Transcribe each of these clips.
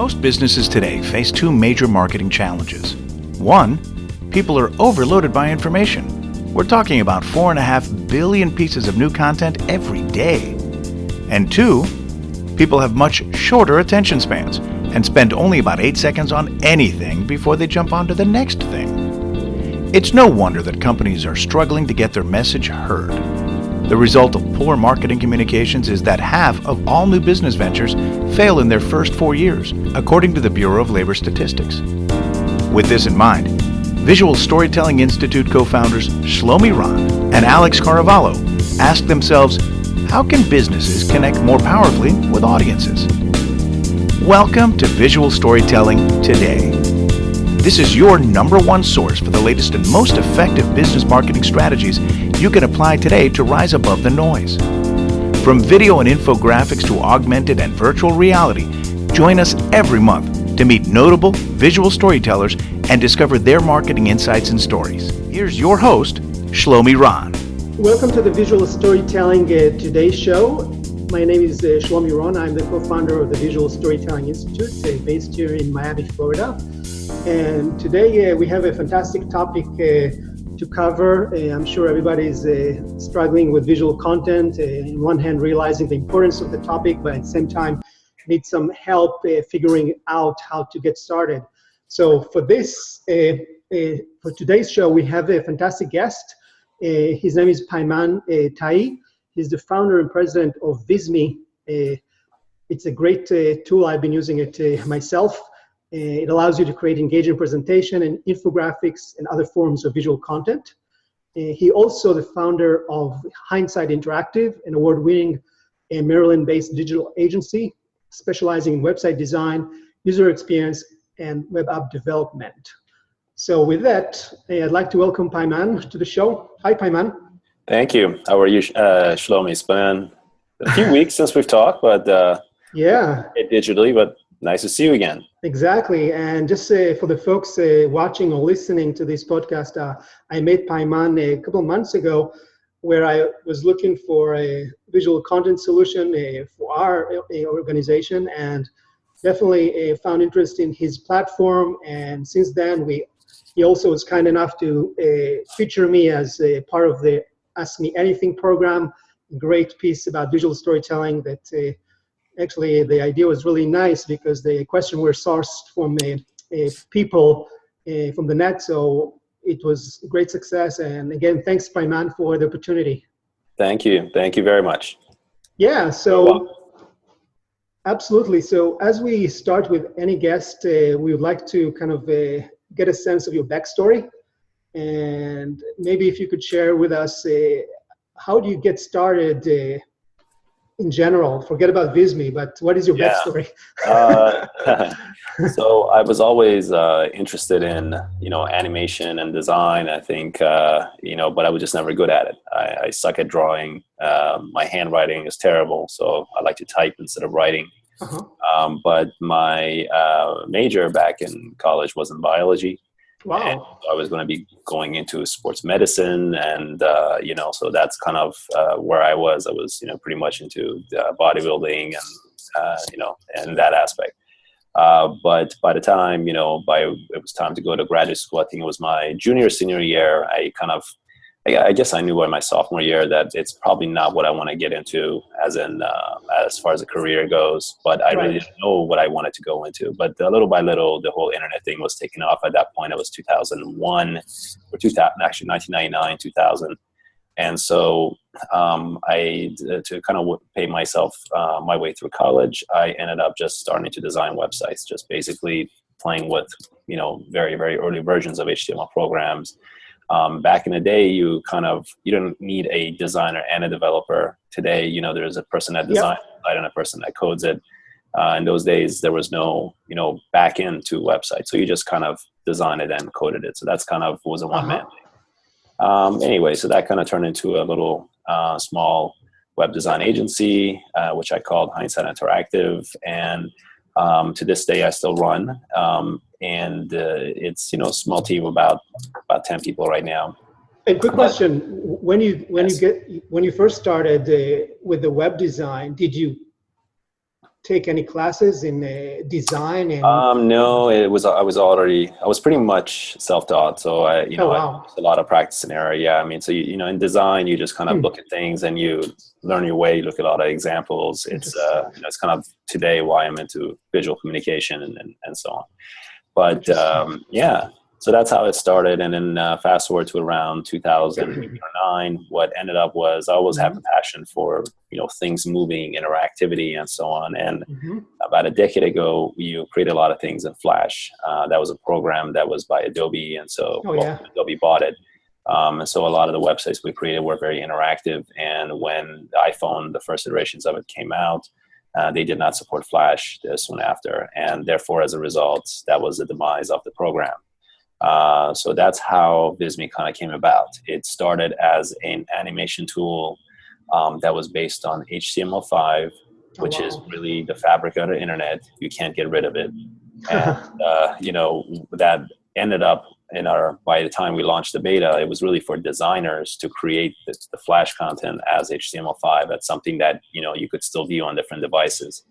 Most businesses today face two major marketing challenges. One, people are overloaded by information. We're talking about 4.5 billion pieces of new content every day. And two, people have much shorter attention spans and spend only about 8 seconds on anything before they jump onto the next thing. It's no wonder that companies are struggling to get their message heard. The result of poor marketing communications is that half of all new business ventures fail in their first 4 years, according to the Bureau of Labor Statistics. With this in mind, Visual Storytelling Institute co-founders Shlomi Ron and Alex Caravallo asked themselves, how can businesses connect more powerfully with audiences? Welcome to Visual Storytelling Today. This is your number one source for the latest and most effective business marketing strategies you can apply today to rise above the noise. From video and infographics to augmented and virtual reality, join us every month to meet notable visual storytellers and discover their marketing insights and stories. Here's your host, Shlomi Ron. Welcome to the Visual Storytelling Today show. My name is Shlomi Ron. I'm the co-founder of the Visual Storytelling Institute based here in Miami, Florida. And today we have a fantastic topic to cover. I'm sure everybody is struggling with visual content. On one hand, realizing the importance of the topic, but at the same time, need some help figuring out how to get started. So for this, for today's show, we have a fantastic guest. His name is Payman Tai. He's the founder and president of Visme. It's a great tool. I've been using it myself. It allows you to create engaging presentation and infographics and other forms of visual content. He also the founder of Hindsight Interactive, an award-winning Maryland-based digital agency specializing in website design, user experience, and web app development. So with that, I'd like to welcome Payman to the show. Hi, Payman. Thank you. How are you, Shlomi? It's been a few weeks since we've talked, but yeah, digitally, but nice to see you again. Exactly. And just for the folks watching or listening to this podcast, I met Payman a couple of months ago where I was looking for a visual content solution for our organization, and definitely found interest in his platform. And since then, he also was kind enough to feature me as a part of the Ask Me Anything program. A great piece about visual storytelling that actually the idea was really nice because the questions were sourced from people from the net. So it was a great success. And again, thanks, Payman, for the opportunity. Thank you. Thank you very much. Yeah, so absolutely. So as we start with any guest, we would like to kind of get a sense of your backstory. And maybe if you could share with us, how do you get started in general? Forget about Visme, but what is your backstory? So I was always interested in, animation and design, I think, but I was just never good at it. I suck at drawing. My handwriting is terrible, so I like to type instead of writing. Uh-huh. But my major back in college was in biology. Wow. And I was going to be going into sports medicine, and so that's kind of where I was. I was, pretty much into bodybuilding and that aspect. But by the time, it was time to go to graduate school, I think it was my junior, senior year, I guess I knew by my sophomore year that it's probably not what I want to get into as far as a career goes, but I really didn't know what I wanted to go into. But little by little, the whole internet thing was taking off. At that point, it was 2001 or 2000, actually 1999, 2000. And so to kind of pay myself my way through college, I ended up just starting to design websites, just basically playing with, very, very early versions of HTML programs. Back in the day, you don't need a designer and a developer. Today, there's a person that designs it and a person that codes it. In those days, there was no, back end to websites. So you just kind of designed it and coded it. So that's kind of was a one-man thing. Anyway, so that kind of turned into a little small web design agency, which I called Hindsight Interactive. And to this day, I still run. And it's a small team, about 10 people right now. And quick question: when you first started with the web design, did you take any classes in design and? No, I was pretty much self-taught. So I Wow. a lot of practice and error. Yeah. I mean, so in design, you just kind of look at things and you learn your way, you look at a lot of examples. It's, it's kind of today why I'm into visual communication and so on. But yeah, so that's how it started. And then fast forward to around 2009, what ended up was I always have a passion for, things moving, interactivity, and so on. And about a decade ago, you created a lot of things in Flash. That was a program that was by Adobe. And so Adobe bought it. And so a lot of the websites we created were very interactive. And when the iPhone, the first iterations of it came out, they did not support Flash soon after. And therefore, as a result, that was the demise of the program. So that's how Visme kind of came about. It started as an animation tool that was based on HTML5, which is really the fabric of the internet. You can't get rid of it. And, that ended up by the time we launched the beta, it was really for designers to create the Flash content as HTML5. That's something that, you could still view on different devices.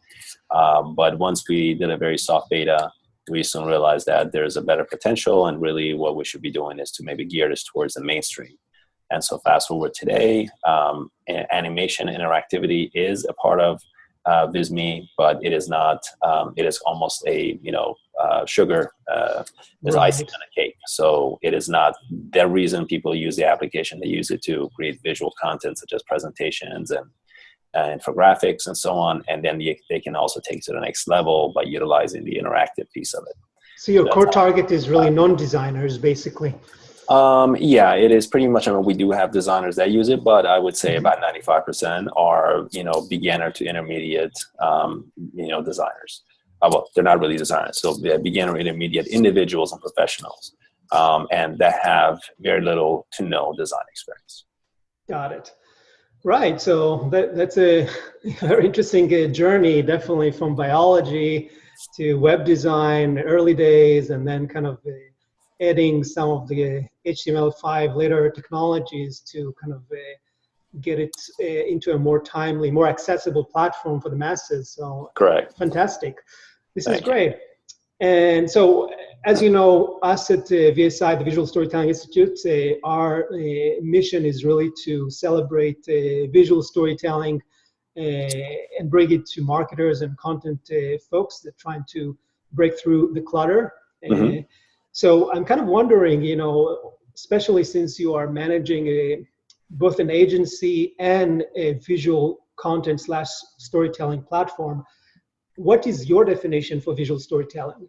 But once we did a very soft beta, we soon realized that there's a better potential, and really what we should be doing is to maybe gear this towards the mainstream. And so fast forward today, animation interactivity is a part of Visme, but it is not, it is almost a, sugar is icing on a cake. So it is not the reason people use the application. They use it to create visual content such as presentations and infographics and so on. And then they can also take it to the next level by utilizing the interactive piece of it. So your core target is really non-designers, basically. Yeah, it is pretty much. I mean, we do have designers that use it, but I would say about 95% are, beginner to intermediate, designers. Well, they're not really designers. So they're beginner, intermediate individuals and professionals, and that have very little to no design experience. Got it. Right. So that's a very interesting journey, definitely from biology to web design, early days, and then kind of adding some of the HTML5 later technologies to kind of get it into a more timely, more accessible platform for the masses. So correct. Fantastic. This is great. And so, as you know, us at VSI, the Visual Storytelling Institute, our mission is really to celebrate visual storytelling and bring it to marketers and content folks that are trying to break through the clutter. So I'm kind of wondering, especially since you are managing both an agency and a visual content / storytelling platform, what is your definition for visual storytelling?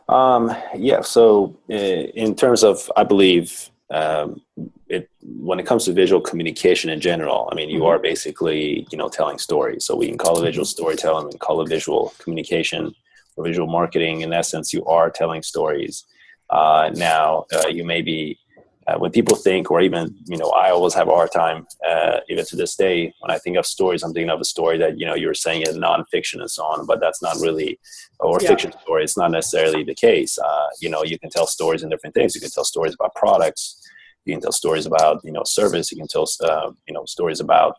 Yeah, so in terms of, I believe, when it comes to visual communication in general, I mean, you are basically, telling stories. So we can call it visual storytelling, we can call it visual communication or visual marketing. In essence, you are telling stories. Now, you may be, when people think, or even, I always have a hard time, even to this day, when I think of stories, I'm thinking of a story that, you were saying is nonfiction and so on, but that's not really, or fiction story. It's not necessarily the case. You can tell stories in different things. You can tell stories about products. You can tell stories about, service. You can tell, stories about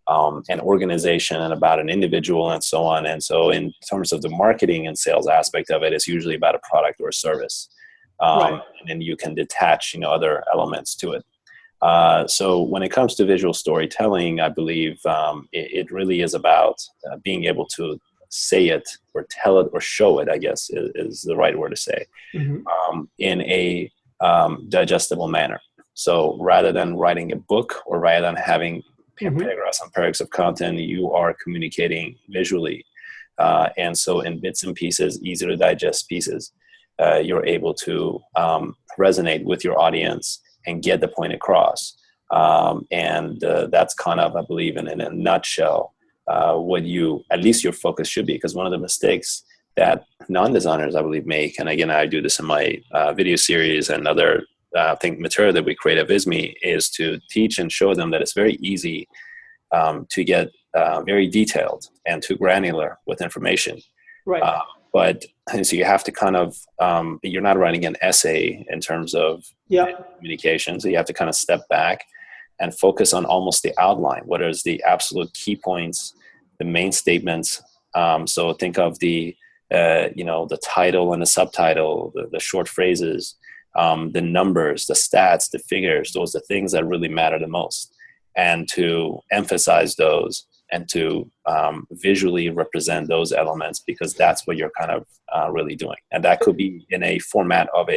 an organization and about an individual and so on. And so in terms of the marketing and sales aspect of it, it's usually about a product or a service. And then you can detach, other elements to it. So when it comes to visual storytelling, I believe it really is about being able to say it or tell it or show it, I guess is the right word to say, in a digestible manner. So rather than writing a book or rather than having paragraphs and paragraphs of content, you are communicating visually. And so in bits and pieces, easy to digest pieces, you're able to resonate with your audience and get the point across. And that's kind of, I believe, in a nutshell, what at least your focus should be. Because one of the mistakes that non-designers, I believe, make, and again, I do this in my video series and other material that we create at Visme, is to teach and show them that it's very easy to get very detailed and too granular with information. But so you have to kind of, you're not writing an essay in terms of communication. So you have to kind of step back and focus on almost the outline. What is the absolute key points, the main statements, So think of the the title and the subtitle, the short phrases, the numbers, the stats, the figures. Those are the things that really matter the most, and to emphasize those and to visually represent those elements, because that's what you're kind of really doing. And that could be in a format of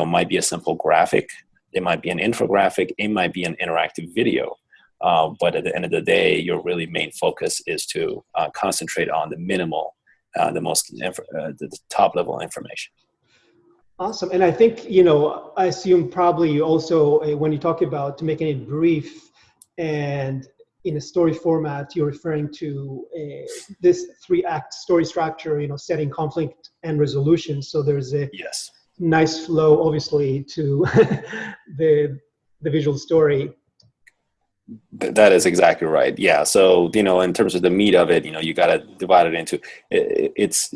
might be a simple graphic. It might be an infographic. It might be an interactive video. But at the end of the day, your really main focus is to concentrate on the minimal, the top level information. Awesome. And I think, I assume probably you also, when you talk about making it brief and in a story format, you're referring to this 3-act story structure, setting conflict and resolution. So there's a yes. nice flow, obviously, to the visual story. That is exactly right. Yeah. So, in terms of the meat of it, you got to divide it into it's,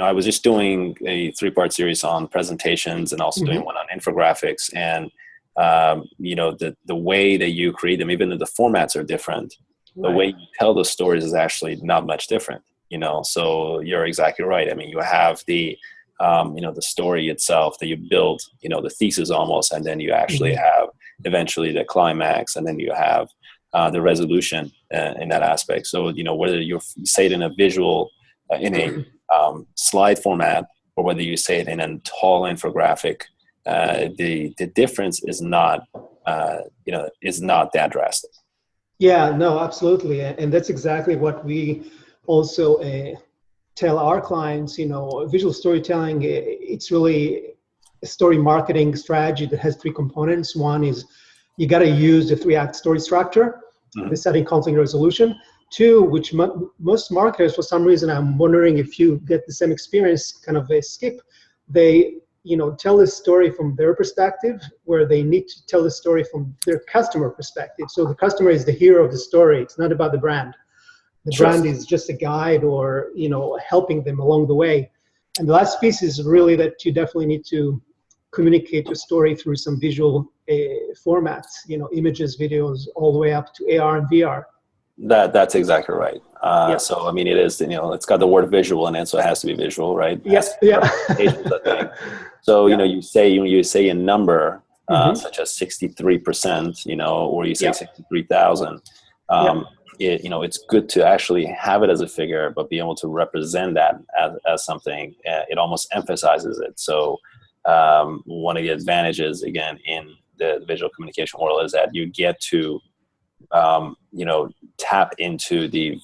I was just doing a 3-part series on presentations and also doing one on infographics, and, the way that you create them, even though the formats are different, the way you tell those stories is actually not much different, so you're exactly right. I mean, you have the story itself that you build, the thesis almost, and then you actually have eventually the climax, and then you have the resolution in that aspect. So, whether you say it in a visual, in a slide format, or whether you say it in a tall infographic, the difference is not, is not that drastic. Yeah, no, absolutely. And that's exactly what we also tell our clients. Visual storytelling, it's really a story marketing strategy that has 3 components. One is you got to use the 3-act story structure, the setting, conflict, resolution. 2, which most marketers, for some reason, I'm wondering if you get the same experience, kind of a skip. They, tell the story from their perspective, where they need to tell the story from their customer perspective. So the customer is the hero of the story. It's not about the brand. The brand is just a guide, or, helping them along the way. And the last piece is really that you definitely need to communicate your story through some visual formats, images, videos, all the way up to AR and VR. That's exactly right. So, I mean, it is, it's got the word visual in it, so it has to be visual, right? Yes. Yeah. So, you say a number, such as 63%, or you say 63,000, it's good to actually have it as a figure, but be able to represent that as something. It almost emphasizes it. So one of the advantages, again, in the visual communication world is that you get to, tap into the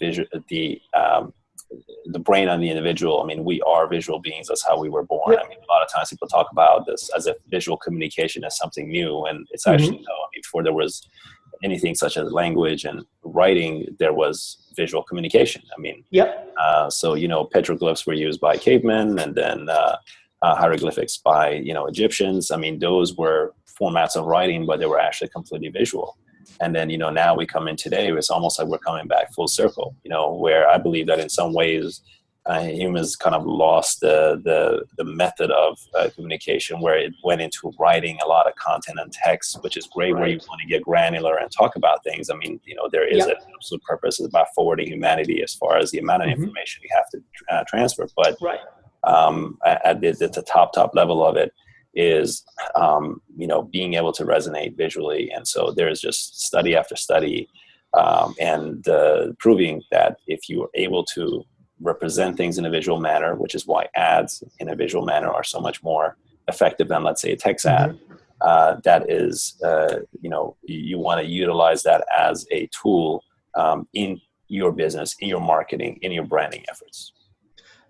brain on the individual. I mean, we are visual beings. That's how we were born. I mean, a lot of times people talk about this as if visual communication is something new, and it's actually no. I mean, before there was anything such as language and writing, there was visual communication. I mean, so, petroglyphs were used by cavemen, and then hieroglyphics by, Egyptians. I mean, those were formats of writing, but they were actually completely visual. And then, now we come in today, it's almost like we're coming back full circle, where I believe that in some ways humans kind of lost the method of communication, where it went into writing a lot of content and text, which is great, where you want to get granular and talk about things. I mean, there is an absolute purpose about forwarding humanity as far as the amount of information you have to transfer. But at the top level of it is, being able to resonate visually. And so there's just study after study and proving that if you are able to represent things in a visual manner, which is why ads in a visual manner are so much more effective than, let's say, a text ad, that is, you want to utilize that as a tool in your business, in your marketing, in your branding efforts.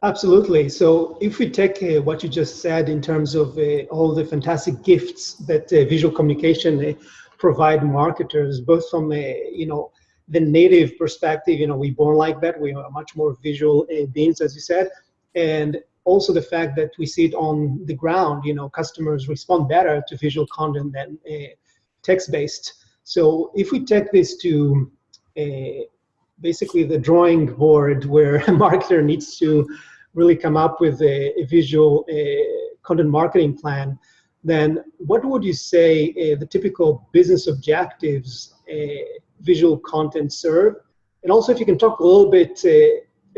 Absolutely. So if we take what you just said in terms of all the fantastic gifts that visual communication provide marketers, both from the native perspective, we're born like that. We are much more visual beings, as you said, and also the fact that we see it on the ground. Customers respond better to visual content than text-based. So if we take this to basically the drawing board, where a marketer needs to really come up with a visual content marketing plan, then what would you say the typical business objectives visual content serve? And also, if you can talk a little bit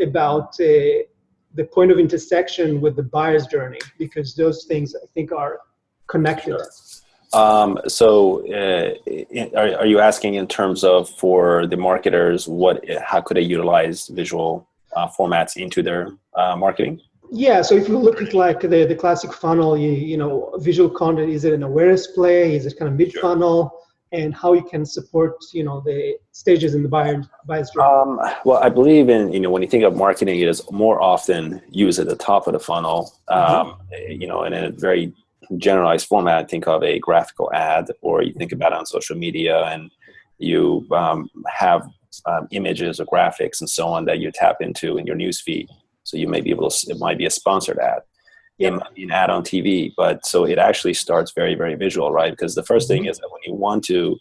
about the point of intersection with the buyer's journey, because those things I think are connected. Sure. Are you asking in terms of, for the marketers, how could they utilize visual formats into their marketing? Yeah, so if you look at like the classic funnel, you know, visual content, is it an awareness play? Is it kind of mid-funnel? And how you can support, you know, the stages in the buyer's journey? Well, I believe in, you know, when you think of marketing, it is more often used at the top of the funnel, you know, in a very generalized format. Think of a graphical ad, or you think about it on social media, and you have images or graphics and so on that you tap into in your newsfeed. So you may be able to, it might be a sponsored ad, an ad on TV, but so it actually starts very, very visual, right? Because the first thing is that when you want to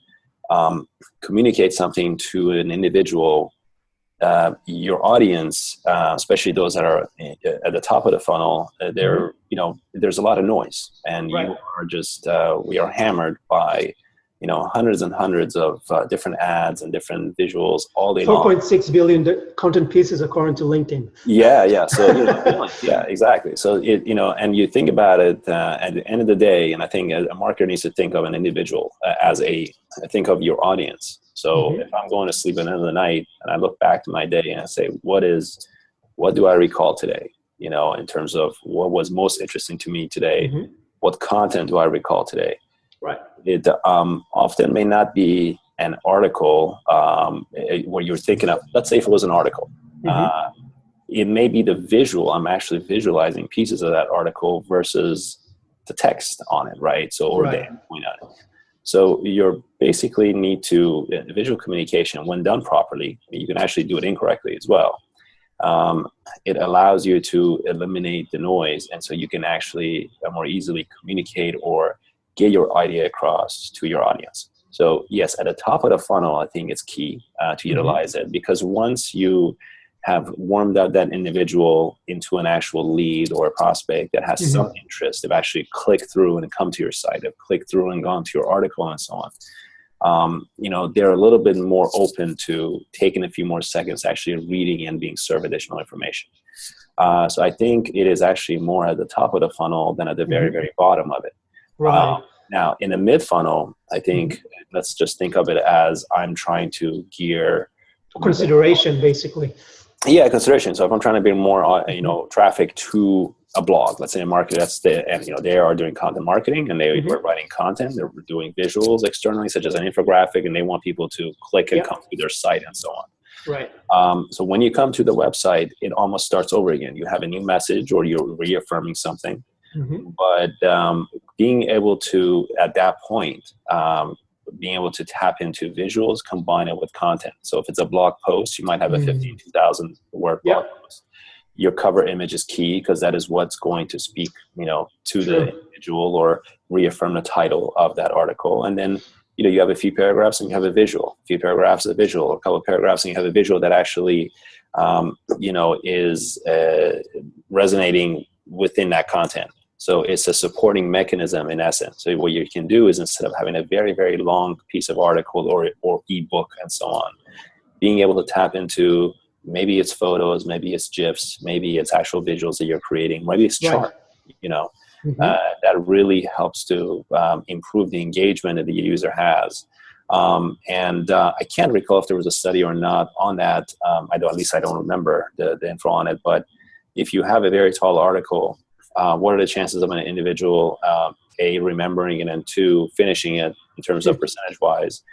communicate something to an individual, your audience, especially those that are at the top of the funnel, they're, you know, there's a lot of noise, and you are just, we are hammered by, you know, hundreds and hundreds of different ads and different visuals all day long. 4.6 billion content pieces according to LinkedIn. Yeah. So, you know, yeah, exactly. So, you know, and you think about it at the end of the day, and I think a marketer needs to think of an individual think of your audience. So if I'm going to sleep at the end of the night and I look back to my day and I say, what do I recall today? You know, in terms of what was most interesting to me today, what content do I recall today? Right. It often may not be an article where you're thinking of, let's say if it was an article, it may be the visual. I'm actually visualizing pieces of that article versus the text on it, right? So, or the endpoint on it. So you basically need to, visual communication, when done properly, you can actually do it incorrectly as well. It allows you to eliminate the noise, and so you can actually more easily communicate or get your idea across to your audience. So yes, at the top of the funnel, I think it's key to utilize it, because once you have warmed up that individual into an actual lead or a prospect that has some interest, they've actually clicked through and come to your site, they've clicked through and gone to your article and so on. You know, they're a little bit more open to taking a few more seconds actually reading and being served additional information. So I think it is actually more at the top of the funnel than at the very, very bottom of it. Right. Now, in the mid funnel, I think let's just think of it as I'm trying to gear consideration, basically. Yeah, consideration. So if I'm trying to bring more, you know, traffic to a blog, let's say a market, and you know, they are doing content marketing, and they are writing content, they're doing visuals externally, such as an infographic, and they want people to click and come to their site and so on. Right. So when you come to the website, it almost starts over again. You have a new message, or you're reaffirming something. But being able to, at that point, being able to tap into visuals, combine it with content. So if it's a blog post, you might have a 15,000 word blog post. Your cover image is key, because that is what's going to speak, you know, to the individual or reaffirm the title of that article. And then, you know, you have a few paragraphs and you have a visual, a few paragraphs, a visual, a couple of paragraphs, and you have a visual that actually, you know, is resonating within that content. So it's a supporting mechanism in essence. So what you can do is, instead of having a very, very long piece of article or ebook and so on, being able to tap into, maybe it's photos, maybe it's GIFs, maybe it's actual visuals that you're creating, maybe it's chart, you know, that really helps to improve the engagement that the user has. And I can't recall if there was a study or not on that. At least I don't remember the info on it. But if you have a very tall article, what are the chances of an individual, A, remembering it, and 2, finishing it in terms of percentage-wise,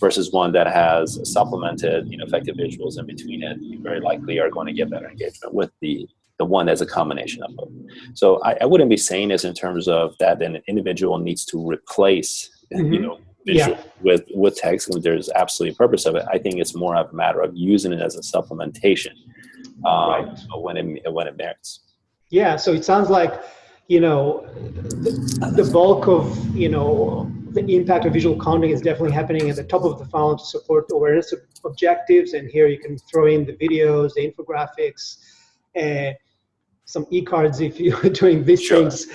versus one that has supplemented, you know, effective visuals in between it? You very likely are going to get better engagement with the one that's a combination of both. So I wouldn't be saying this in terms of that an individual needs to replace, you know, visual with text, and there's absolutely a purpose of it. I think it's more of a matter of using it as a supplementation when it merits. Yeah, so it sounds like, you know, the bulk of, you know, the impact of visual content is definitely happening at the top of the funnel to support awareness objectives. And here you can throw in the videos, the infographics, some e-cards if you're doing these things.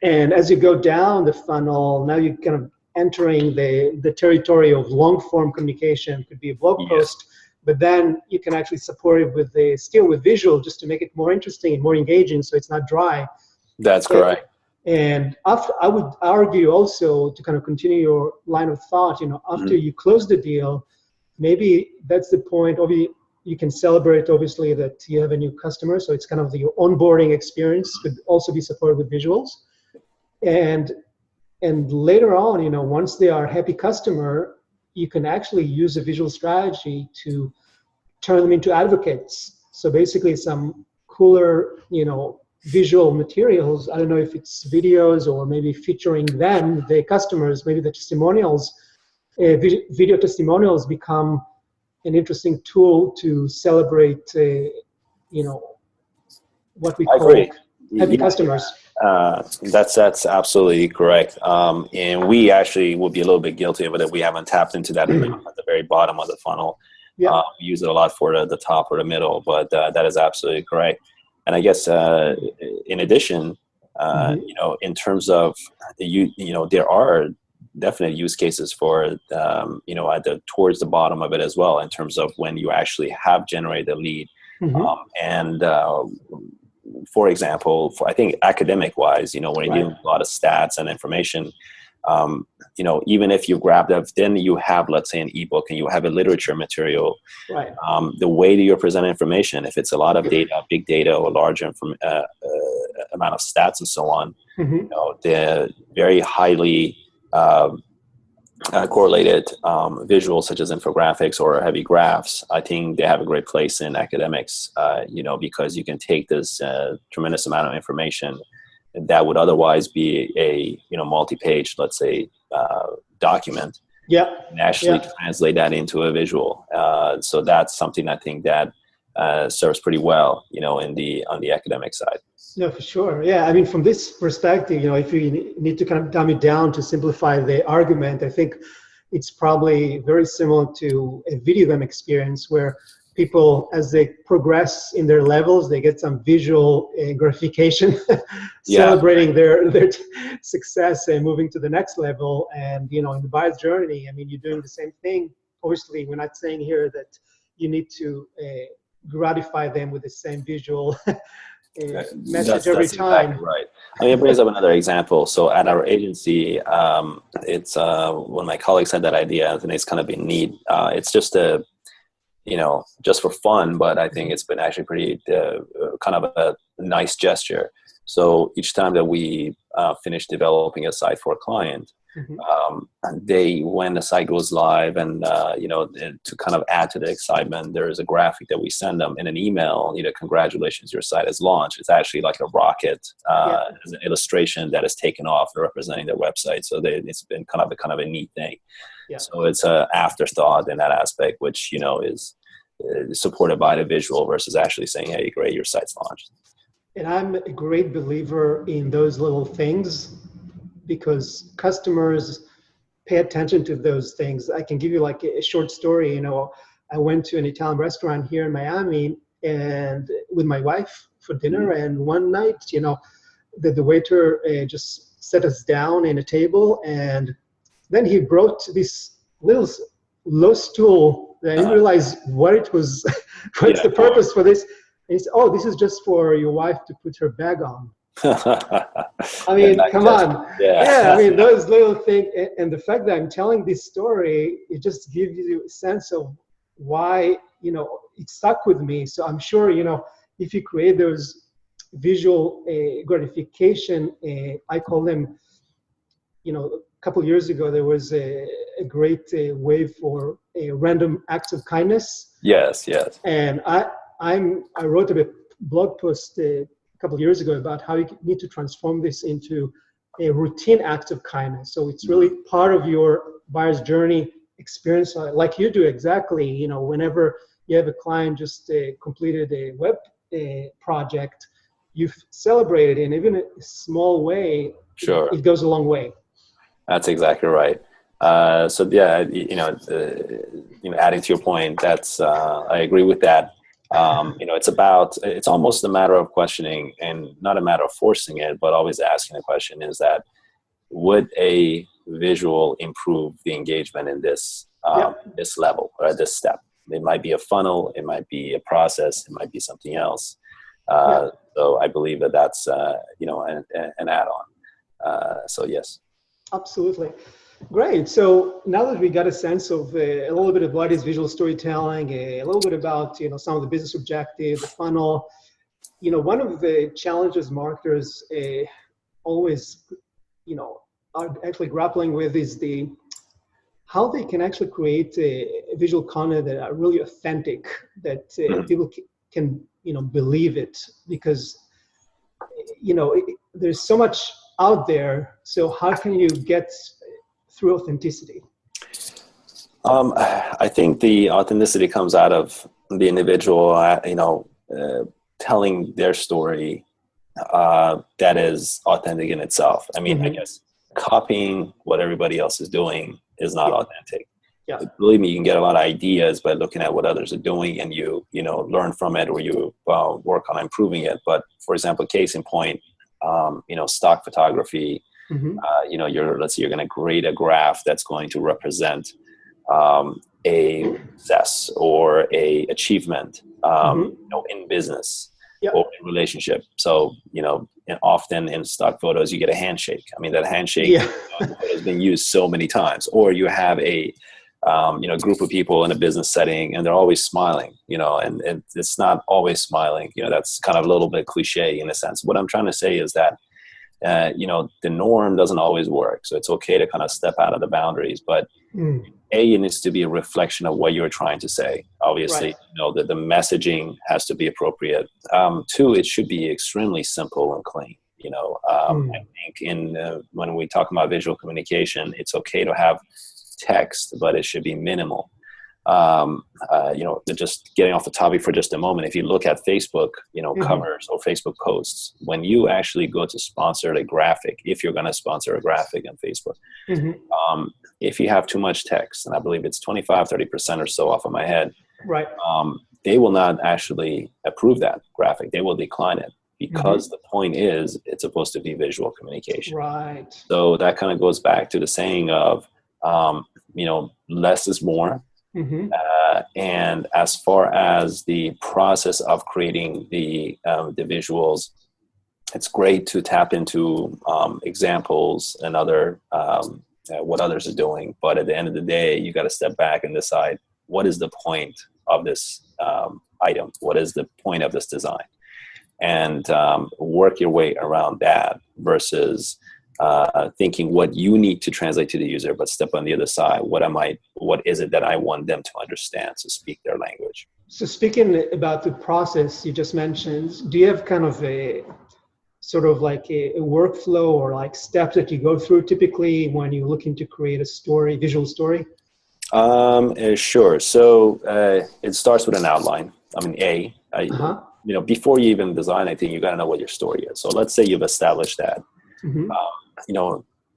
And as you go down the funnel, now you're kind of entering the territory of long-form communication. It could be a blog post, but then you can actually support it with still with visual, just to make it more interesting and more engaging, so it's not dry. That's correct. And after, I would argue also, to kind of continue your line of thought, after you close the deal, maybe that's the point. Obviously, you can celebrate, obviously, that you have a new customer. So it's kind of the onboarding experience could also be supported with visuals. And later on, once they are a happy customer, you can actually use a visual strategy to turn them into advocates. So basically some cooler, visual materials. I don't know if it's videos or maybe featuring them, the customers, maybe the testimonials, video testimonials become an interesting tool to celebrate, what we call happy customers. That's absolutely correct. And we actually will be a little bit guilty of it if we haven't tapped into that at the very bottom of the funnel. Yeah. We use it a lot for the top or the middle, but that is absolutely correct. And I guess in addition, in terms of there are definite use cases for towards the bottom of it as well, in terms of when you actually have generated a lead. For example, I think academic wise, when you're doing a lot of stats and information, even if you grab that, then you have, let's say, an ebook and you have a literature material, the way that you're presenting information, if it's a lot of data, big data, or large amount of stats and so on, they're very highly correlated visuals such as infographics or heavy graphs. I think they have a great place in academics, because you can take this tremendous amount of information that would otherwise be a multi-page, let's say, document, and actually translate that into a visual. So that's something I think that serves pretty well, on the academic side. No, for sure. Yeah, I mean, from this perspective, if you need to kind of dumb it down to simplify the argument, I think it's probably very similar to a video game experience where people, as they progress in their levels, they get some visual gratification, celebrating their success and moving to the next level. And, in the buyer's journey, I mean, you're doing the same thing. Obviously, we're not saying here that you need to gratify them with the same visual message every time. Exactly right. I mean, it brings up another example. So at our agency, it's when my colleagues had that idea, and it's kind of been neat. It's just just for fun, but I think it's been actually pretty kind of a nice gesture. So each time that we finish developing a site for a client, when the site goes live, and to kind of add to the excitement, there is a graphic that we send them in an email. Congratulations, your site has launched. It's actually like a rocket as an illustration that is taken off representing their website. So it's been kind of a neat thing. Yeah. So it's an afterthought in that aspect, which is supported by the visual versus actually saying, "Hey, great, your site's launched." And I'm a great believer in those little things, because customers pay attention to those things. I can give you like a short story. I went to an Italian restaurant here in Miami and with my wife for dinner. And one night, the waiter just set us down in a table, and then he brought this little low stool. I didn't realize what it was, what's the purpose for this. And he said, "Oh, this is just for your wife to put her bag on." I mean, come on. Yeah, I mean, those little things. And the fact that I'm telling this story, it just gives you a sense of why, it stuck with me. So I'm sure, if you create those visual gratification, I call them, a couple of years ago, there was a great wave for random acts of kindness. Yes. And I wrote a blog post a couple of years ago about how you need to transform this into a routine act of kindness. So it's really part of your buyer's journey experience, like you do exactly. Whenever you have a client just completed a web project, you've celebrated in even a small way. Sure, it goes a long way. That's exactly right. So yeah, adding to your point, that's I agree with that. It's almost a matter of questioning, and not a matter of forcing it, but always asking the question is that, would a visual improve the engagement in this level or at this step? It might be a funnel, it might be a process, it might be something else. So I believe that that's an add-on. So yes. Absolutely. Great. So now that we got a sense of a little bit of what is visual storytelling, a little bit about some of the business objectives, the funnel, one of the challenges marketers always are actually grappling with is how they can actually create a visual content that are really authentic, that people can believe it, because there's so much out there. So how can you get through authenticity? I think the authenticity comes out of the individual, telling their story that is authentic in itself. I mean, I guess copying what everybody else is doing is not authentic. Yeah. Believe me, you can get a lot of ideas by looking at what others are doing, and you learn from it, or you work on improving it. But for example, case in point, stock photography. Let's say you're going to create a graph that's going to represent a success or a achievement, in business or in relationship. So, and often in stock photos, you get a handshake. I mean, that handshake has been used so many times. Or you have a group of people in a business setting, and they're always smiling, and it's not always smiling. That's kind of a little bit cliche in a sense. What I'm trying to say is that the norm doesn't always work. So it's okay to kind of step out of the boundaries, but it needs to be a reflection of what you're trying to say. Obviously, that the messaging has to be appropriate. Two, it should be extremely simple and clean. I think when we talk about visual communication, it's okay to have text, but it should be minimal. Just getting off the topic for just a moment, if you look at Facebook, covers or Facebook posts, when you actually go to sponsor a graphic, if you're going to sponsor a graphic on Facebook, if you have too much text, and I believe it's 25-30% or so off of my head, right? They will not actually approve that graphic. They will decline it, because the point is it's supposed to be visual communication. Right. So that kind of goes back to the saying of, less is more. And as far as the process of creating the visuals, it's great to tap into examples and other what others are doing. But at the end of the day, you got to step back and decide, what is the point of this item? What is the point of this design? And work your way around that versus thinking what you need to translate to the user, but step on the other side. What is it that I want them to understand, to speak their language? So speaking about the process you just mentioned, do you have kind of a sort of like a workflow or like steps that you go through typically when you're looking to create a story, visual story? Sure. So it starts with an outline. I mean, before you even design anything, you got to know what your story is. So let's say you've established that.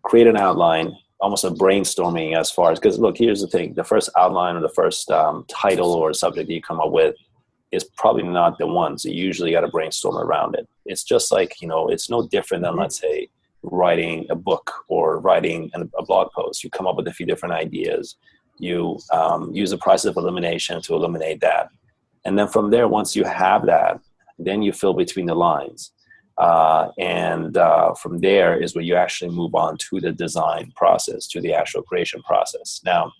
Create an outline, almost a brainstorming as far as, because look, here's the thing, the first outline or the first title or subject you come up with is probably not the one. So you usually got to brainstorm around it. It's just like, it's no different than, let's say, writing a book or writing a blog post. You come up with a few different ideas. You use the process of elimination to eliminate that. And then from there, once you have that, then you fill between the lines. From there is where you actually move on to the design process, to the actual creation process. Now,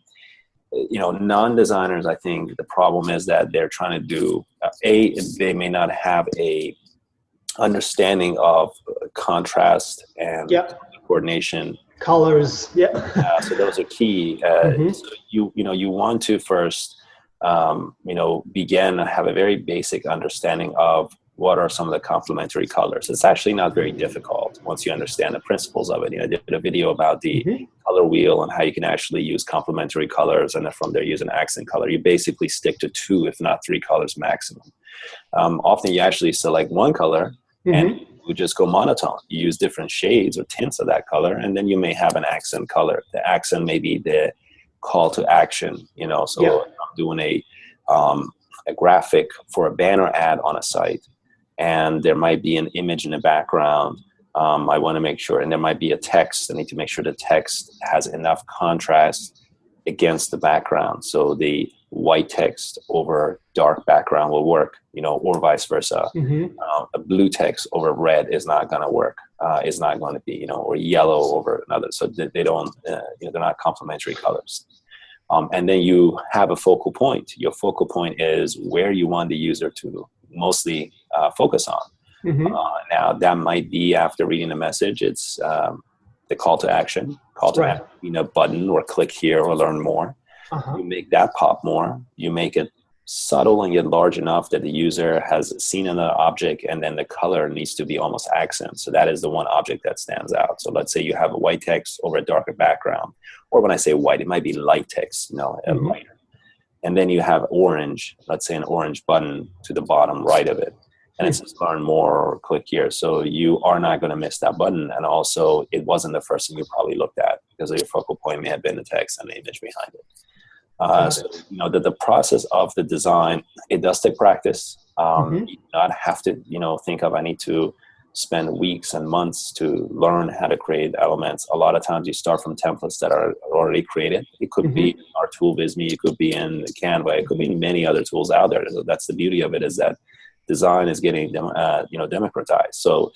non-designers, I think the problem is that they're trying to do, they may not have a understanding of contrast and coordination. Colors, so those are key. So you want to first, begin and have a very basic understanding of what are some of the complementary colors. It's actually not very difficult once you understand the principles of it. I did a video about the color wheel and how you can actually use complementary colors, and then from there use an accent color. You basically stick to 2, if not 3 colors maximum. Often you actually select one color and you just go monotone. You use different shades or tints of that color, and then you may have an accent color. The accent may be the call to action, so if I'm doing a graphic for a banner ad on a site, and there might be an image in the background. I want to make sure, and there might be a text. I need to make sure the text has enough contrast against the background. So the white text over dark background will work, or vice versa. A blue text over red is not going to work. It's not going to be, or yellow over another. So they don't, they're not complementary colors. And then you have a focal point. Your focal point is where you want the user to mostly focus on. Now, that might be after reading the message. It's the call to action, action, a button or click here or learn more. You make that pop more. You make it subtle and yet large enough that the user has seen another object, and then the color needs to be almost accent. So that is the one object that stands out. So let's say you have a white text over a darker background, or when I say white, it might be light text, lighter. And then you have orange, let's say an orange button to the bottom right of it. And it says learn more or click here. So you are not going to miss that button. And also it wasn't the first thing you probably looked at, because your focal point may have been the text and the image behind it. So, the process of the design, it does take practice. You do not have to, think of, I need to spend weeks and months to learn how to create elements. A lot of times you start from templates that are already created. It could be in our tool Visme, it could be in Canva, it could be in many other tools out there. So that's the beauty of it, is that design is getting, democratized. So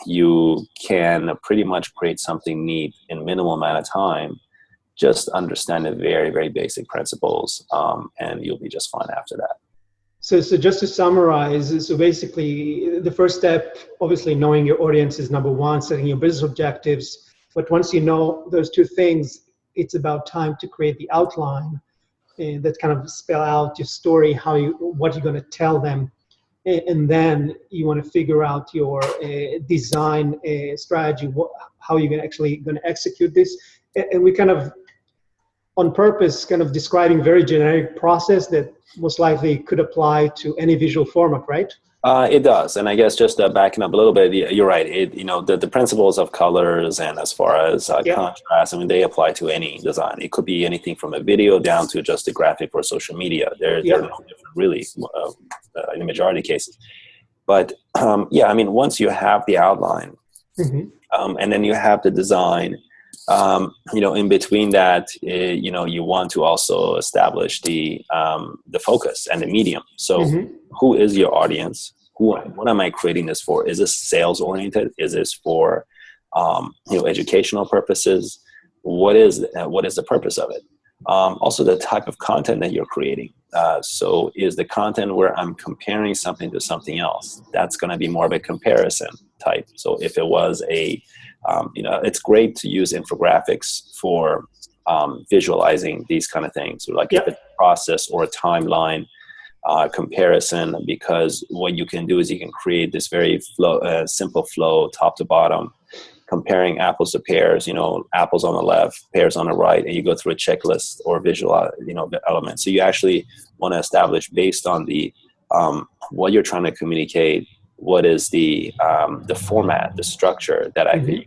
you can pretty much create something neat in minimal amount of time. Just understand the very, very basic principles, and you'll be just fine after that. So just to summarize, so basically the first step, obviously knowing your audience is number one, setting your business objectives. But once you know those two things, it's about time to create the outline that kind of spell out your story, what you're going to tell them. And then you want to figure out your design strategy, how you're actually going to execute this. And we kind of, on purpose, kind of describing very generic process that most likely could apply to any visual format, right? It does. And I guess just backing up a little bit, you're right. The principles of colors and as far as contrast, they apply to any design. It could be anything from a video down to just a graphic for social media. They're no different, really, in the majority of cases. But once you have the outline, and then you have the design, in between that, you want to also establish the focus and the medium. So who is your audience? What am I creating this for? Is this sales oriented? Is this for, educational purposes? What is the purpose of it? Also the type of content that you're creating. So is the content where I'm comparing something to something else? That's going to be more of a comparison type. So if it was it's great to use infographics for visualizing these kind of things, like if it's a process or a timeline comparison, because what you can do is you can create this very simple flow, top to bottom, comparing apples to pears, apples on the left, pears on the right, and you go through a checklist or visual, element. So you actually want to establish, based on the what you're trying to communicate, what is the format, the structure that I can use.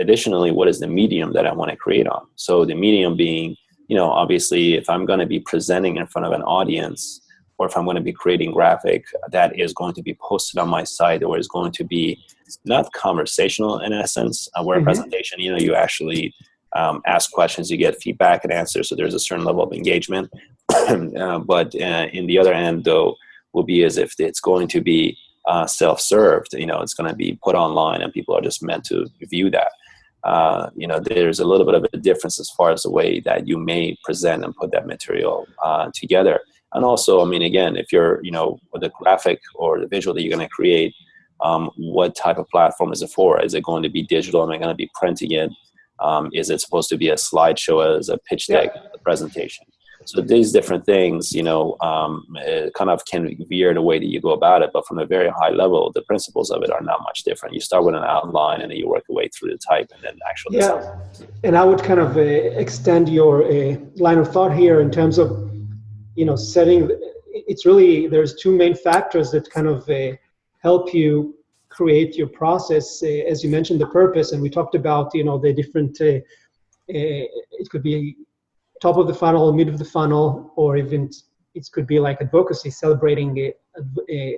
Additionally, what is the medium that I want to create on? So the medium being, obviously, if I'm going to be presenting in front of an audience, or if I'm going to be creating graphic that is going to be posted on my site, or is going to be not conversational in a sense, where a presentation, you actually ask questions, you get feedback and answers, so there's a certain level of engagement. But in the other end, though, will be as if it's going to be self-served, it's going to be put online and people are just meant to view that. There's a little bit of a difference as far as the way that you may present and put that material together. And also, again, if you're, the graphic or the visual that you're going to create, what type of platform is it for? Is it going to be digital? Am I going to be printing it? Is it supposed to be a slideshow, as a pitch deck, a presentation? So these different things, it kind of can veer the way that you go about it. But from a very high level, the principles of it are not much different. You start with an outline and then you work your way through the type and then actual design. And I would kind of extend your line of thought here in terms of, setting. It's really, there's two main factors that kind of help you create your process. As you mentioned, the purpose, and we talked about, the different, it could be top of the funnel, mid of the funnel, or even it could be like advocacy, celebrating a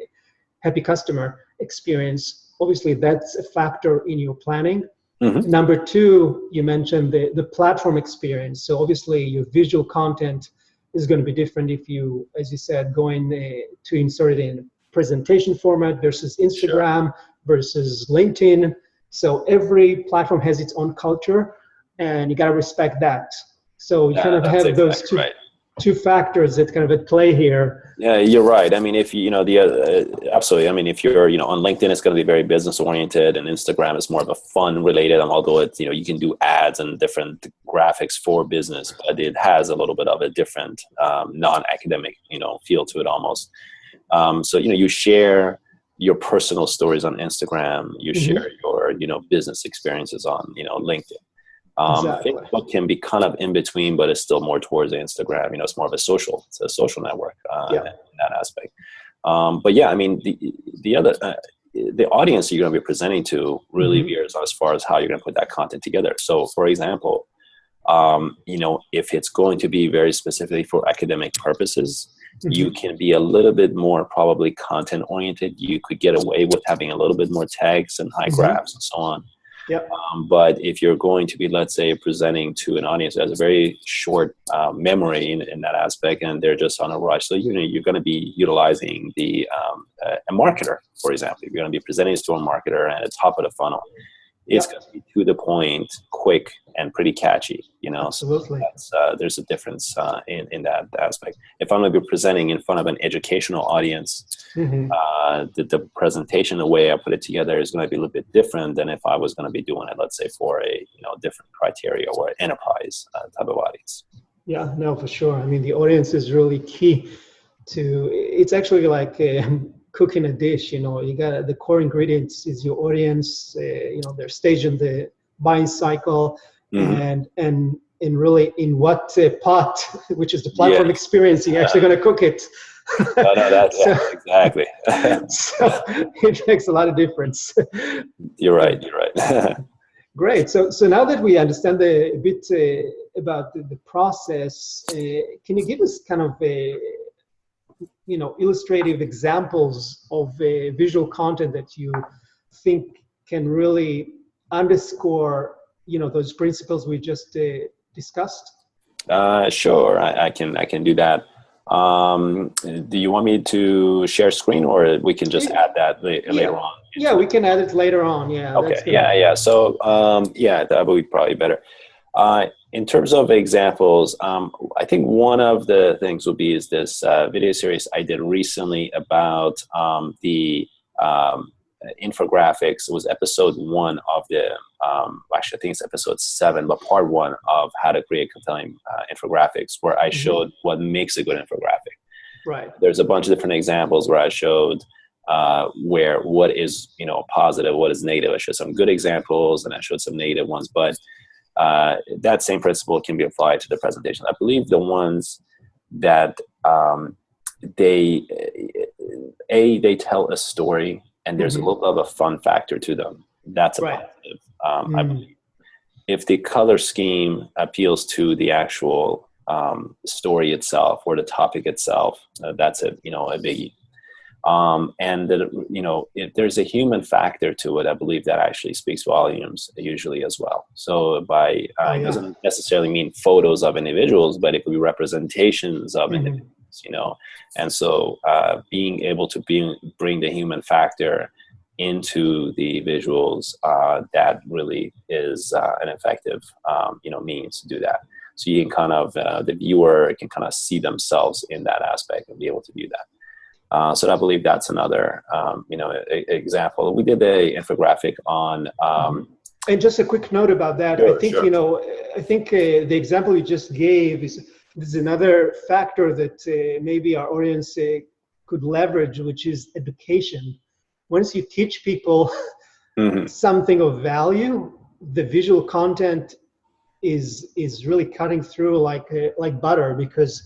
happy customer experience. Obviously, that's a factor in your planning. Number two, you mentioned the platform experience. So obviously, your visual content is going to be different if you, as you said, going to insert it in presentation format versus Instagram versus LinkedIn. So every platform has its own culture, and you got to respect that. So you kind of have exactly those two factors that kind of at play here. Yeah, you're right. I mean, if absolutely. I mean, if you're, on LinkedIn, it's going to be very business oriented, and Instagram is more of a fun related. Although it's, you can do ads and different graphics for business, but it has a little bit of a different non-academic, feel to it almost. So, you share your personal stories on Instagram, you share your, business experiences on, LinkedIn. Exactly. Facebook can be kind of in between, but it's still more towards Instagram. It's more of it's a social network in that aspect. But yeah, I mean, the other, the audience you're going to be presenting to really veers as far as how you're going to put that content together. So for example, if it's going to be very specifically for academic purposes, you can be a little bit more probably content oriented. You could get away with having a little bit more tags and high graphs and so on. Yep. But if you're going to be, let's say, presenting to an audience that has a very short memory in that aspect, and they're just on a rush, so you're going to be utilizing a marketer, for example. If you're going to be presenting to a marketer at the top of the funnel, it's going to be to the point, quick, and pretty catchy. Absolutely. So there's a difference in that aspect. If I'm going to be presenting in front of an educational audience, the presentation, the way I put it together, is going to be a little bit different than if I was going to be doing it, let's say, for a different criteria or an enterprise type of audience. Yeah, no, for sure. I mean, the audience is really key to. It's actually like cooking a dish. You got the core ingredients is your audience. Their stage in the buying cycle, and really in what pot, which is the platform experience, you're actually going to cook it. Exactly. So it makes a lot of difference. You're right. Great. So now that we understand a bit about the process, can you give us kind of illustrative examples of visual content that you think can really underscore those principles we just discussed? Sure, I can do that. Do you want me to share screen, or we can just add that later on? Yeah, we can add it later on. Yeah. Okay. Yeah. So that would be probably better. In terms of examples, I think one of the things will be is this video series I did recently about the infographics. It was episode 1 of the, actually I think it's episode 7, but part 1 of how to create compelling infographics, where I showed what makes a good infographic. Right. There's a bunch of different examples where I showed where what is positive, what is negative. I showed some good examples and I showed some negative ones, but that same principle can be applied to the presentation. I believe the ones that they tell a story and there's a little bit of a fun factor to them. That's a positive. I believe if the color scheme appeals to the actual story itself or the topic itself, that's a biggie. And that, if there's a human factor to it, I believe that actually speaks volumes usually as well. So it doesn't necessarily mean photos of individuals, but it could be representations of individuals, and so being able to bring the human factor into the visuals, that really is an effective, means to do that. So you can kind of, the viewer can kind of see themselves in that aspect and be able to view that. So I believe that's another, example. We did the infographic on. And just a quick note about that. Sure, I think, sure. I think the example you just gave is another factor that maybe our audience could leverage, which is education. Once you teach people something of value, the visual content is really cutting through like butter, because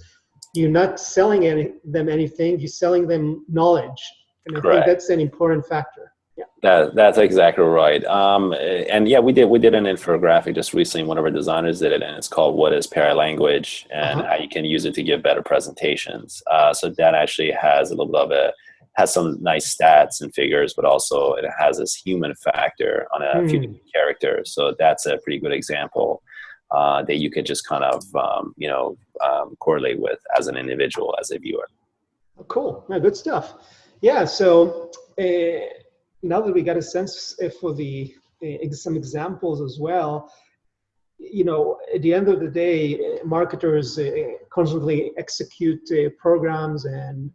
you're not selling them anything, you're selling them knowledge. And I think that's an important factor. Yeah. That's exactly right. And yeah, we did an infographic just recently. One of our designers did it, and it's called "What is Paralanguage?" and how you can use it to give better presentations. So that actually has a little bit of has some nice stats and figures, but also it has this human factor on a few different characters. So that's a pretty good example that you could just kind of, correlate with as an individual, as a viewer. Cool. Yeah, good stuff. Yeah. So now that we got a sense for the some examples as well, at the end of the day, marketers constantly execute programs, and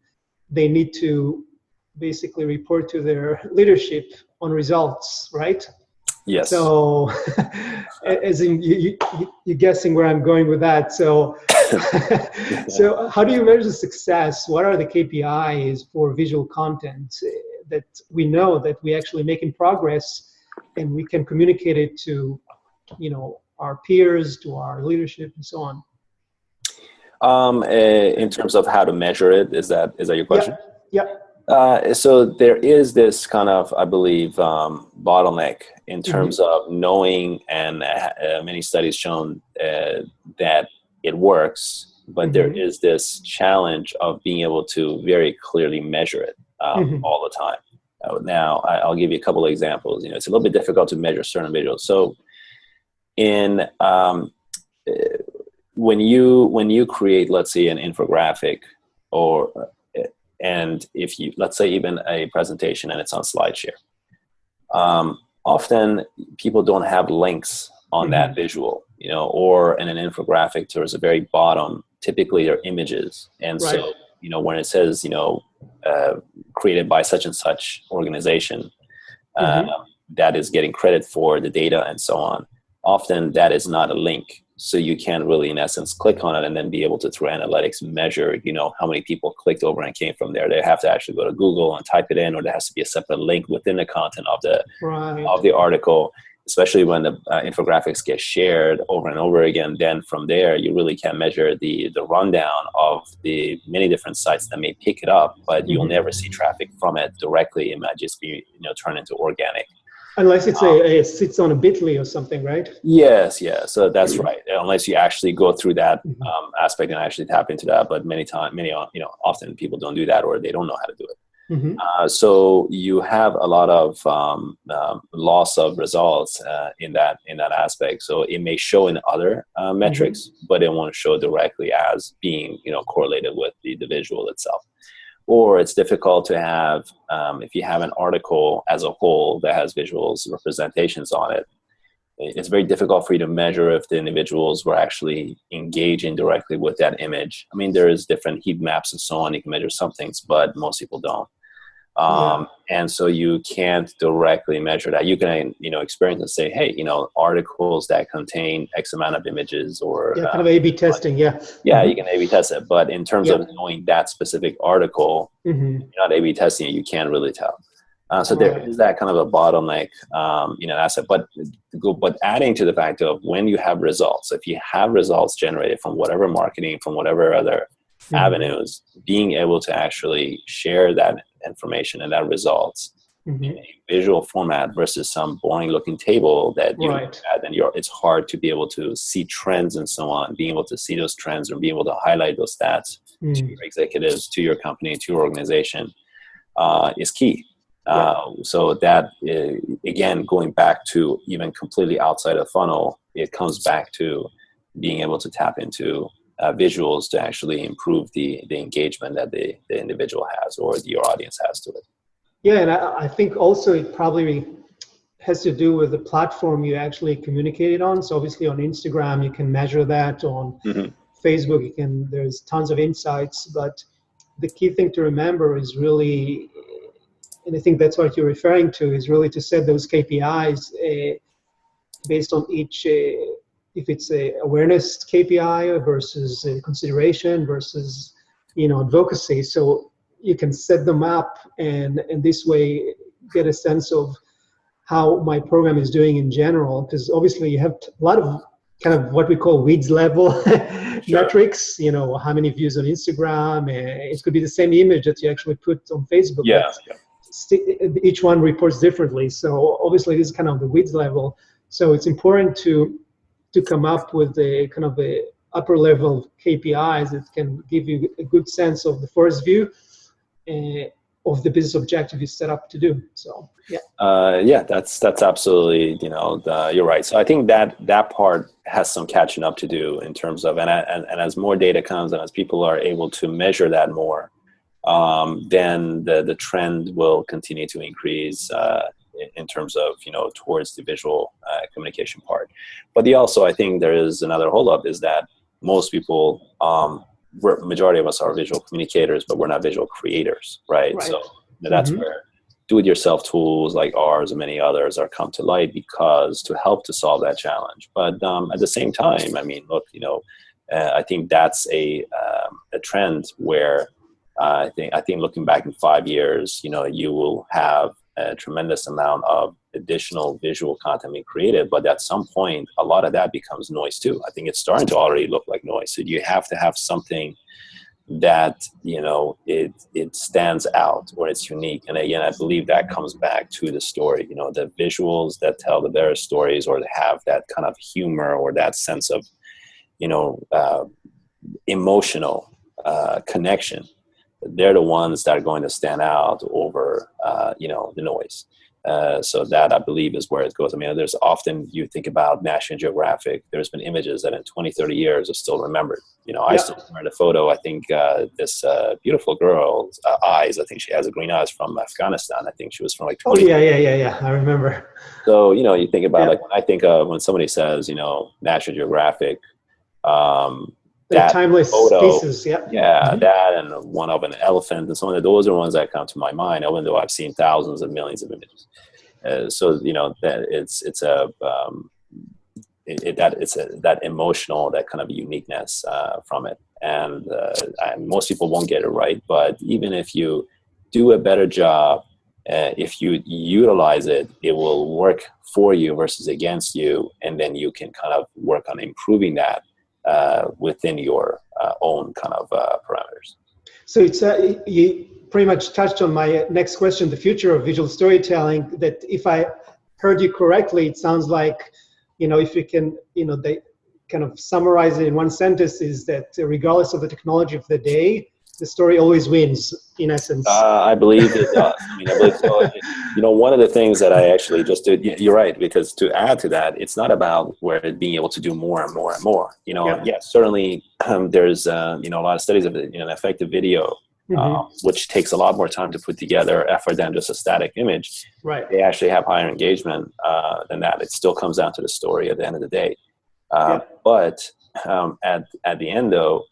they need to basically report to their leadership on results, right? Yes. So, as in you're guessing where I'm going with that. So, so how do you measure success? What are the KPIs for visual content that we know that we actually making progress, and we can communicate it to, our peers, to our leadership, and so on? In terms of how to measure it, is that your question? Yeah. So there is this kind of, I believe, bottleneck in terms of knowing, and many studies shown that it works, but there is this challenge of being able to very clearly measure it all the time. Now, I'll give you a couple of examples. It's a little bit difficult to measure certain visuals. So in when you create, let's say, an infographic, and if you, let's say, even a presentation and it's on SlideShare, often people don't have links on that visual, or in an infographic towards the very bottom, typically they're images. And so, when it says, created by such and such organization, that is getting credit for the data and so on, often that is not a link. So you can't really, in essence, click on it and then be able to, through analytics, measure, how many people clicked over and came from there. They have to actually go to Google and type it in, or there has to be a separate link within the content of the article, especially when the infographics get shared over and over again. Then from there, you really can measure the rundown of the many different sites that may pick it up, but you'll never see traffic from it directly. It might just be, turned into organic. Unless it sits on a bit.ly or something, right? Yes, yeah. So that's right. Unless you actually go through that aspect and actually tap into that, but often people don't do that, or they don't know how to do it. So you have a lot of loss of results in that aspect. So it may show in other metrics, but it won't show directly as being correlated with the visual itself. Or it's difficult to have, if you have an article as a whole that has visuals, representations on it, it's very difficult for you to measure if the individuals were actually engaging directly with that image. I mean, there is different heat maps and so on. You can measure some things, but most people don't. And so you can't directly measure that. You can, experience and say, hey, articles that contain X amount of images, or kind of A/B testing. You can A/B test it. But in terms of knowing that specific article, you're not A/B testing it, you can't really tell. So there is that kind of a bottleneck, asset. But adding to the fact of when you have results, if you have results generated from whatever marketing, from whatever other avenues, being able to actually share that information and that results in a visual format versus some boring looking table that you add, and it's hard to be able to see trends and so on. Being able to see those trends or being able to highlight those stats to your executives, to your company, to your organization is key. So that, again, going back to even completely outside of funnel, it comes back to being able to tap into visuals to actually improve the engagement that the individual has, or your audience has, to it. Yeah, and I think also it probably has to do with the platform you actually communicated on. So obviously on Instagram, you can measure that. On Facebook, there's tons of insights, but the key thing to remember is really, and I think that's what you're referring to, is really to set those KPIs based on each, if it's a awareness KPI versus consideration versus, advocacy. So you can set them up and this way get a sense of how my program is doing in general, because obviously you have a lot of kind of what we call weeds level metrics, how many views on Instagram, it could be the same image that you actually put on Facebook. Each one reports differently. So obviously this is kind of the weeds level. So it's important to come up with a kind of a upper level KPIs that can give you a good sense of the first view. of the business objective you set up to do. So yeah. That's absolutely, you're right. So I think that part has some catching up to do in terms of, and as more data comes and as people are able to measure that more, then the trend will continue to increase in terms of, towards the visual communication part. But I think there is another holdup is that most people, majority of us are visual communicators, but we're not visual creators, right? So that's where do-it-yourself tools like ours and many others are come to light because to help to solve that challenge. But at the same time, I mean, look, I think that's a trend where I think looking back in 5 years, you will have a tremendous amount of additional visual content being created, but at some point, a lot of that becomes noise too. I think it's starting to already look like noise. So you have to have something that, it stands out or it's unique. And again, I believe that comes back to the story, the visuals that tell the better stories or have that kind of humor or that sense of, emotional connection. They're the ones that are going to stand out over, the noise. So that I believe is where it goes. I mean, there's often you think about National Geographic, there's been images that in 20, 30 years are still remembered. I still remember the photo. I think this beautiful girl's eyes, I think she has a green eyes from Afghanistan. I think she was from like 20. Oh, yeah. I remember. So, you think about like when I think of when somebody says, National Geographic, that timeless photo, pieces, that and one of an elephant and so on. Those are ones that come to my mind, even though I've seen thousands of millions of images. So that it's that emotional, that kind of uniqueness from it, and most people won't get it right. But even if you do a better job, if you utilize it, it will work for you versus against you, and then you can kind of work on improving that within your own kind of parameters. So it's you pretty much touched on my next question, the future of visual storytelling, that if I heard you correctly, it sounds like, if you can, they kind of summarize it in one sentence is that regardless of the technology of the day, the story always wins, in essence. I believe it does. I believe so. One of the things that I actually just did, you're right, because to add to that, it's not about being able to do more and more and more. Yes, certainly there's, a lot of studies of effective video, which takes a lot more time to put together effort than just a static image. Right. They actually have higher engagement than that. It still comes down to the story at the end of the day. But at the end, though,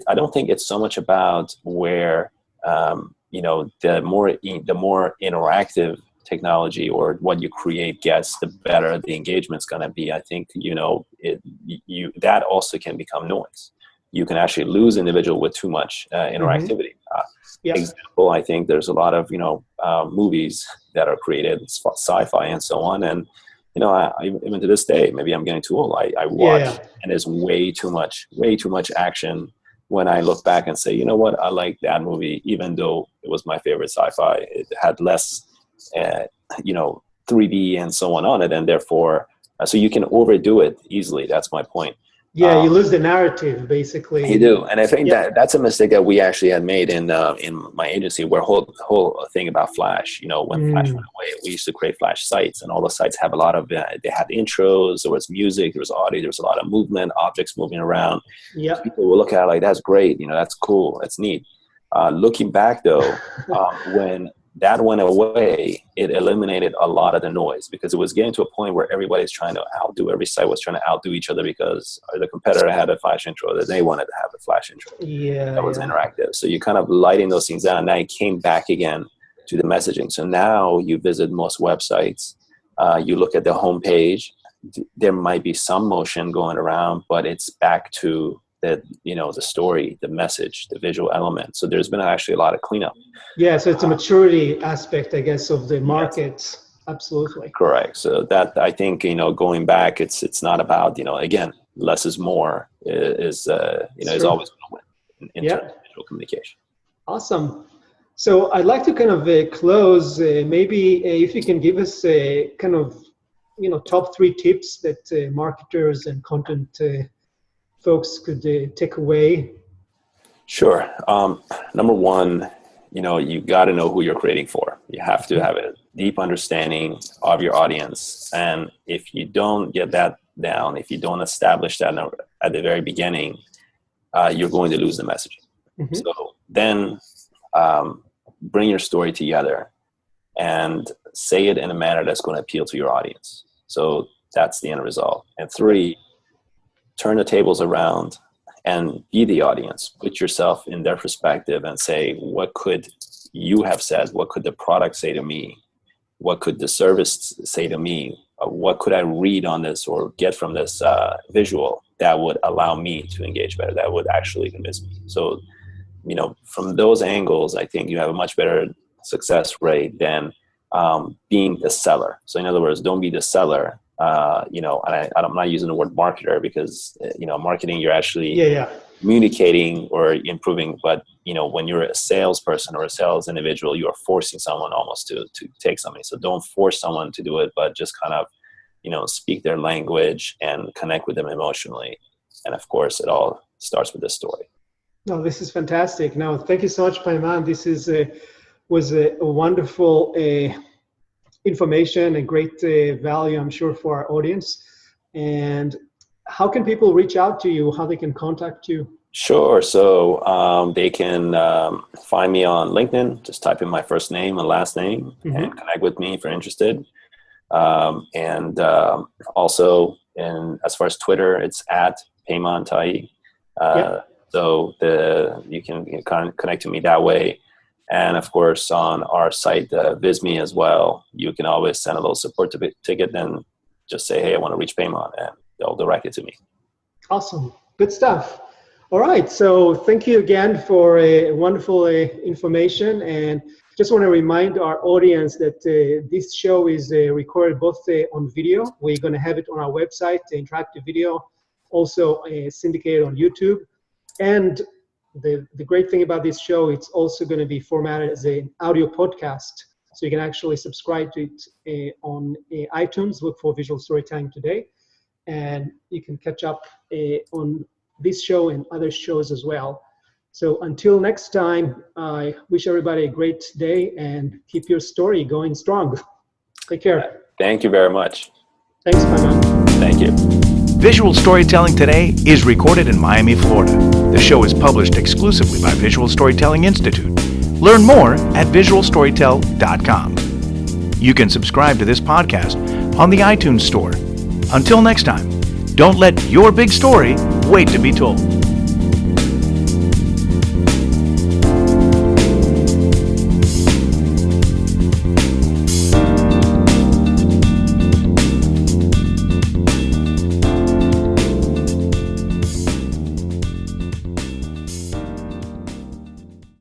I don't think it's so much about where, the more interactive technology or what you create gets, the better the engagement's going to be. I think, that also can become noise. You can actually lose individual with too much interactivity. Example, I think there's a lot of, movies that are created, sci-fi and so on. And, even to this day, maybe I'm getting too old. I watch and there's way too much action. When I look back and say, you know what, I like that movie, even though it was my favorite sci-fi, it had less, 3D and so on it. And therefore, so you can overdo it easily. That's my point. Yeah, you lose the narrative, basically. You do. And I think that's a mistake that we actually had made in my agency, where whole thing about Flash, when Flash went away, we used to create Flash sites, and all the sites have a lot of, they had intros, there was music, there was audio, there was a lot of movement, objects moving around. Yeah. People will look at it like, that's great, that's cool, that's neat. Looking back though, when that went away, it eliminated a lot of the noise, because it was getting to a point where everybody's trying to outdo, every site was trying to outdo each other because the competitor had a Flash intro that they wanted to have a Flash intro that was interactive. So you kind of lighting those things down. Now it came back again to the messaging. So now you visit most websites, you look at the homepage, there might be some motion going around, but it's back to the story, the message, the visual element. So there's been actually a lot of cleanup. Yeah, so it's a maturity aspect, I guess, of the market. Yes. Absolutely. Correct. So that, I think, going back, it's not about, again, less is more is always going to win in terms of visual communication. Awesome. So I'd like to kind of close, maybe if you can give us a kind of, top 3 tips that marketers and content folks could take away. Sure. Number one you got to know who you're creating for. You have to have a deep understanding of your audience. And if you don't get that down, if you don't establish that at the very beginning, you're going to lose the message. Mm-hmm. So then bring your story together and say it in a manner that's going to appeal to your audience. So that's the end result. And 3, turn the tables around and be the audience. Put yourself in their perspective and say, what could you have said? What could the product say to me? What could the service say to me? What could I read on this or get from this visual that would allow me to engage better, that would actually convince me? So, from those angles, I think you have a much better success rate than being the seller. So in other words, don't be the seller. And I'm not using the word marketer because, marketing, you're actually communicating or improving. But, when you're a salesperson or a sales individual, you are forcing someone almost to take something. So don't force someone to do it, but just kind of, speak their language and connect with them emotionally. And of course, it all starts with this story. No, this is fantastic. No, thank you so much, Payman. This was a wonderful information and great value, I'm sure, for our audience. And how can people reach out to you? How they can contact you? Sure. So they can find me on LinkedIn. Just type in my first name and last name and connect with me if you're interested. And also, as far as Twitter, it's at Payman Tai. So you can connect to me that way. And of course, on our site, Visme as well, you can always send a little support ticket and just say, hey, I want to reach Payman, and they'll direct it to me. Awesome. Good stuff. All right. So thank you again for wonderful information. And just want to remind our audience that this show is recorded both on video. We're going to have it on our website, interactive video, also syndicated on YouTube. And the great thing about this show, it's also going to be formatted as an audio podcast. So you can actually subscribe to it on iTunes, look for Visual Storytelling Today, and you can catch up on this show and other shows as well. So until next time, I wish everybody a great day and keep your story going strong. Take care. Thank you very much. Thanks, Payman. Thank you. Visual Storytelling Today is recorded in Miami, Florida. The show is published exclusively by Visual Storytelling Institute. Learn more at visualstorytell.com. You can subscribe to this podcast on the iTunes Store. Until next time, don't let your big story wait to be told.